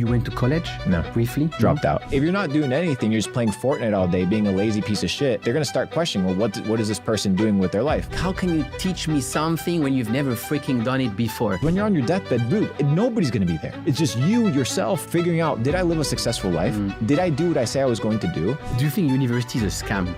You went to college? No. Briefly? Dropped out. If you're not doing anything, you're just playing Fortnite all day, being a lazy piece of shit, they're going to start questioning, well, what is this person doing with their life? How can you teach me something when you've never freaking done it before? When you're on your deathbed, dude, nobody's going to be there. It's just you, yourself, figuring out, did I live a successful life? Did I do what I say I was going to do? Do you think university is a scam?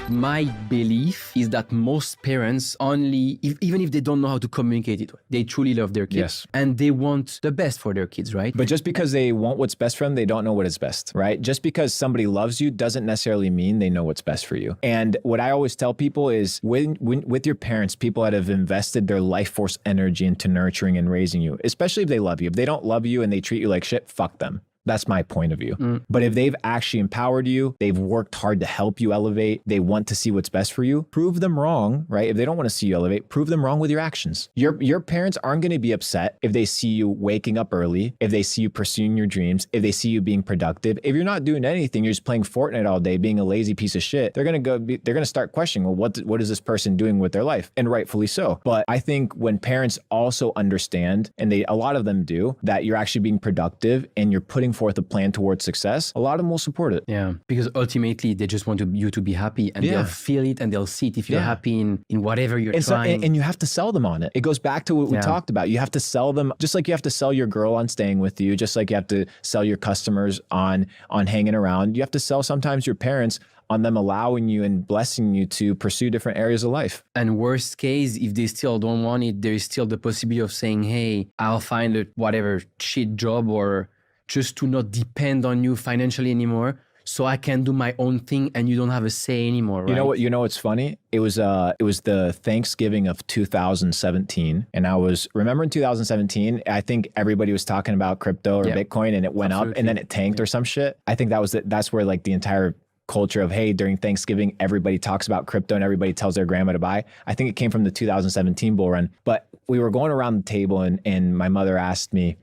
My belief is that most parents even if they don't know how to communicate it, they truly love their kids. Yes. And they want the best for their kids, right? But just because they want what's best for them, they don't know what is best, right? Just because somebody loves you doesn't necessarily mean they know what's best for you. And what I always tell people is with your parents, people that have invested their life force energy into nurturing and raising you, especially if they love you. If they don't love you and they treat you like shit, fuck them. That's my point of view. But if they've actually empowered you, they've worked hard to help you elevate, they want to see what's best for you, prove them wrong, right? If they don't want to see you elevate, prove them wrong with your actions. Your parents aren't going to be upset if they see you waking up early, if they see you pursuing your dreams, if they see you being productive. If you're not doing anything, you're just playing Fortnite all day, being a lazy piece of shit, they're going to start questioning, well, what is this person doing with their life? And rightfully so. But I think when parents also understand, and a lot of them do, that you're actually being productive and you're putting forth a plan towards success, a lot of them will support it. Yeah, because ultimately they just want you to be happy, and they'll feel it and they'll see it if you're happy in whatever you're trying. And you have to sell them on it. It goes back to what we talked about. You have to sell them, just like you have to sell your girl on staying with you, just like you have to sell your customers on hanging around. You have to sell sometimes your parents on them allowing you and blessing you to pursue different areas of life. And worst case, if they still don't want it, there is still the possibility of saying, hey, I'll find a whatever shit job, or just to not depend on you financially anymore, so I can do my own thing and you don't have a say anymore, right? You know what's funny? It was the Thanksgiving of 2017. And remember in 2017, I think everybody was talking about crypto or Bitcoin, and it went up and then it tanked or some shit. I think that's where like the entire culture of, hey, during Thanksgiving, everybody talks about crypto and everybody tells their grandma to buy. I think it came from the 2017 bull run. But we were going around the table and my mother asked me,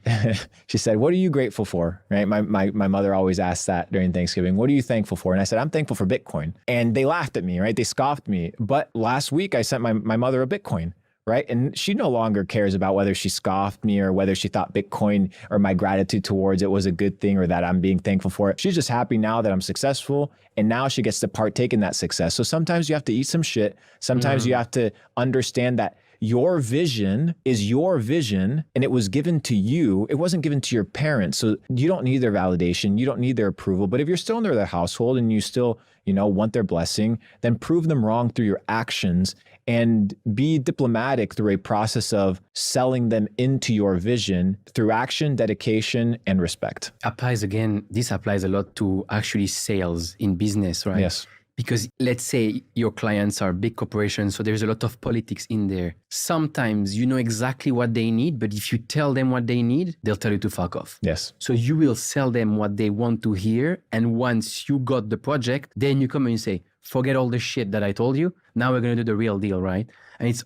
she said, what are you grateful for? Right? My mother always asks that during Thanksgiving. What are you thankful for? And I said, I'm thankful for Bitcoin. And they laughed at me, right? They scoffed me. But last week I sent my mother a Bitcoin. Right? And she no longer cares about whether she scoffed me or whether she thought Bitcoin or my gratitude towards it was a good thing or that I'm being thankful for it. She's just happy now that I'm successful, and now she gets to partake in that success. So sometimes you have to eat some shit. Sometimes you have to understand that your vision is your vision and it was given to you. It wasn't given to your parents. So you don't need their validation. You don't need their approval. But if you're still in their household and you still, want their blessing, then prove them wrong through your actions and be diplomatic through a process of selling them into your vision through action, dedication, and respect. This applies a lot to actually sales in business, right? Yes. Because let's say your clients are big corporations, so there's a lot of politics in there. Sometimes you know exactly what they need, but if you tell them what they need, they'll tell you to fuck off. Yes. So you will sell them what they want to hear. And once you got the project, then you come and you say, forget all the shit that I told you. Now we're going to do the real deal, right? And it's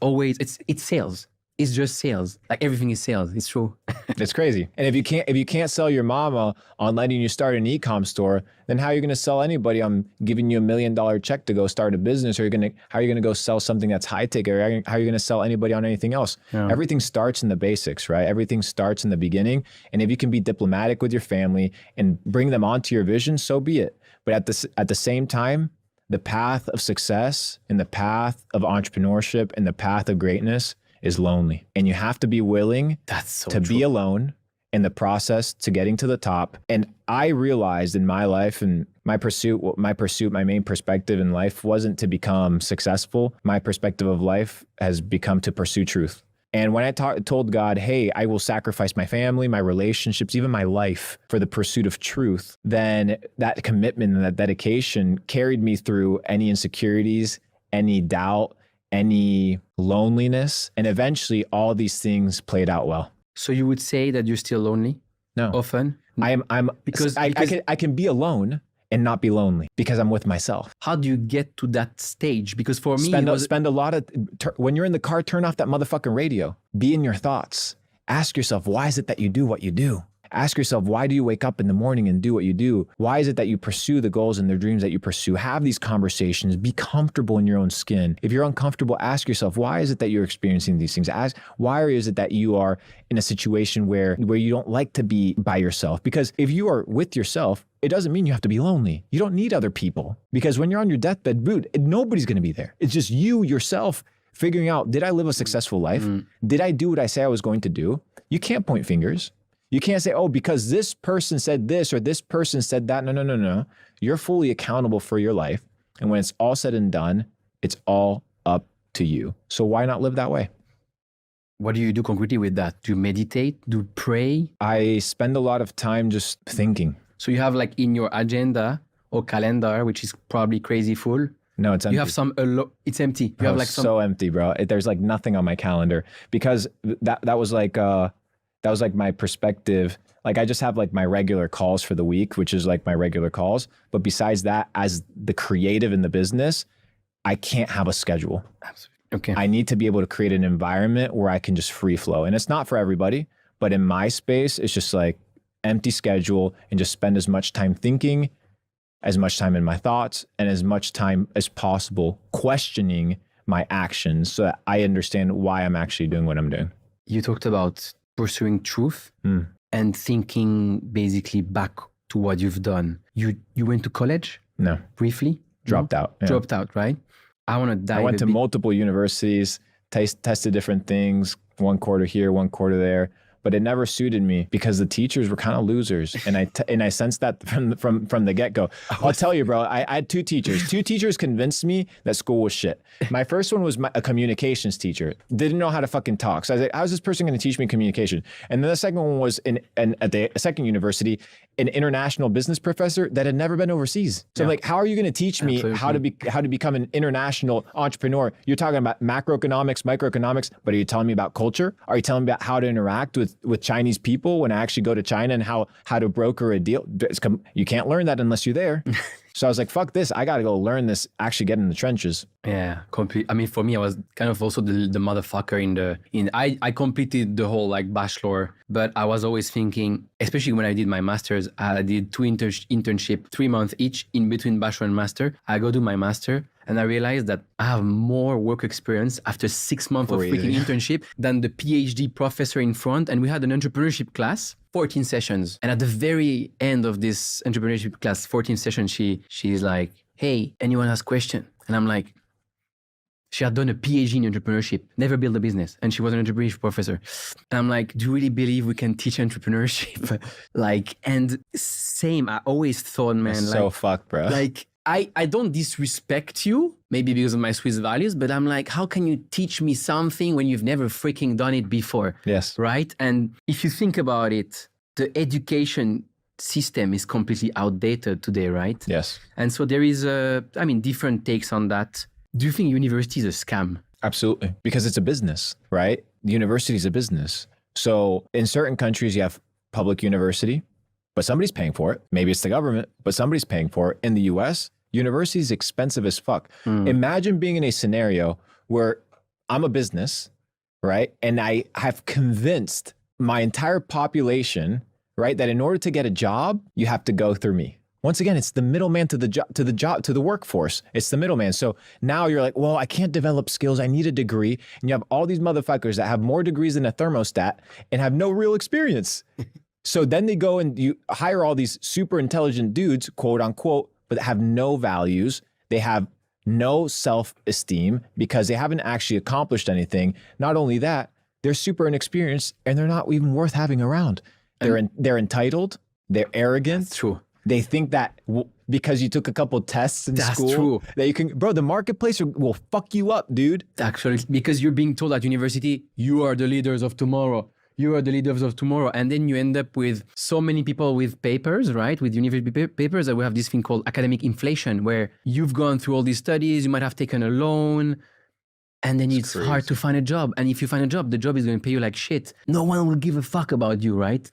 sales. It's just sales. Like everything is sales. It's true. It's crazy. And if you can't sell your mama on letting you start an e-com store, then how are you going to sell anybody on giving you $1 million check to go start a business? Or how are you going to go sell something that's high ticket? Or how are you going to sell anybody on anything else? Yeah. Everything starts in the basics, right? Everything starts in the beginning. And if you can be diplomatic with your family and bring them onto your vision, so be it. But at the same time, the path of success and the path of entrepreneurship and the path of greatness is lonely. And you have to be willing be alone in the process to getting to the top. And I realized in my life and my main perspective in life wasn't to become successful. My perspective of life has become to pursue truth. And when I told God, hey, I will sacrifice my family, my relationships, even my life for the pursuit of truth, then that commitment and that dedication carried me through any insecurities, any doubt, any loneliness, and eventually all these things played out well. So you would say that you're still lonely? No. Often? Because I can be alone and not be lonely because I'm with myself. How do you get to that stage? Because for me, spend a lot of, when you're in the car, turn off that motherfucking radio, be in your thoughts, ask yourself, why is it that you do what you do? Ask yourself, why do you wake up in the morning and do what you do? Why is it that you pursue the goals and the dreams that you pursue? Have these conversations, be comfortable in your own skin. If you're uncomfortable, ask yourself, why is it that you're experiencing these things? Ask, why is it that you are in a situation where you don't like to be by yourself? Because if you are with yourself, it doesn't mean you have to be lonely. You don't need other people, because when you're on your deathbed, dude, nobody's going to be there. It's just you, yourself, figuring out, did I live a successful life? Did I do what I say I was going to do? You can't point fingers. You can't say, oh, because this person said this or this person said that. No. You're fully accountable for your life. And when it's all said and done, it's all up to you. So why not live that way? What do you do concretely with that? Do you meditate? Do you pray? I spend a lot of time just thinking. So you have like in your agenda or calendar, which is probably crazy full. No, it's empty. You have some, it's empty. You have like some. So empty, bro. There's like nothing on my calendar, because that was like my perspective. Like I just have like my regular calls for the week, which is like my regular calls. But besides that, as the creative in the business, I can't have a schedule. Absolutely. Okay. I need to be able to create an environment where I can just free flow. And it's not for everybody, but in my space, it's just like empty schedule and just spend as much time thinking, as much time in my thoughts, and as much time as possible questioning my actions so that I understand why I'm actually doing what I'm doing. You talked about pursuing truth and thinking basically back to what you've done. You went to college? No. Briefly? Dropped out. Yeah. Dropped out, right? I want to dive I went to multiple universities, tested different things, 1 quarter here, 1 quarter there, but it never suited me because the teachers were kind of losers. And I sensed that from the get-go. I'll tell you, bro, I had 2 teachers. 2 teachers convinced me that school was shit. My first one was a communications teacher. Didn't know how to fucking talk. So I was like, how is this person going to teach me communication? And then the second one was at the second university, an international business professor that had never been overseas. So I'm like, how are you going to teach me how to become an international entrepreneur? You're talking about macroeconomics, microeconomics, but are you telling me about culture? Are you telling me about how to interact with Chinese people when I actually go to China and how to broker a deal? You can't learn that unless you're there. So I was like, fuck this. I got to go learn this, actually get in the trenches. Yeah, I mean, for me, I was kind of also the motherfucker I completed the whole like bachelor, but I was always thinking, especially when I did my master's, I did 2 internship, 3 months each in between bachelor and master. I go do my master and I realized that I have more work experience after 6 months of freaking internship than the PhD professor in front. And we had an entrepreneurship class, 14 sessions. And at the very end of this entrepreneurship class, 14 sessions, she's like, hey, anyone has question? And I'm like, she had done a PhD in entrepreneurship, never built a business, and she was an entrepreneurship professor. And I'm like, do you really believe we can teach entrepreneurship? And same, I always thought, man, that's so fucked, bro. Like, I don't disrespect you, maybe because of my Swiss values, but I'm like, how can you teach me something when you've never freaking done it before? Yes. Right? And if you think about it, the education system is completely outdated today, right? Yes. And so there is different takes on that. Do you think university is a scam? Absolutely. Because it's a business, right? The university is a business. So in certain countries, you have public university, but somebody's paying for it. Maybe it's the government, but somebody's paying for it. In the US, university is expensive as fuck. Imagine being in a scenario where I'm a business, right? And I have convinced my entire population, right, that in order to get a job, you have to go through me. Once again, it's the middleman to the workforce. It's the middleman. So now you're like, well, I can't develop skills. I need a degree. And you have all these motherfuckers that have more degrees than a thermostat and have no real experience. So then they go and you hire all these super intelligent dudes, quote unquote, but have no values. They have no self-esteem because they haven't actually accomplished anything. Not only that, they're super inexperienced and they're not even worth having around. They're entitled. They're arrogant. That's true. They think that because you took a couple tests in school, true. That you can, bro, the marketplace will fuck you up, dude. Actually, because you're being told at university, you are the leaders of tomorrow. You are the leaders of tomorrow. And then you end up with so many people with papers, right? With university papers, that we have this thing called academic inflation, where you've gone through all these studies, you might have taken a loan, and then it's hard to find a job. And if you find a job, the job is going to pay you like shit. No one will give a fuck about you, right?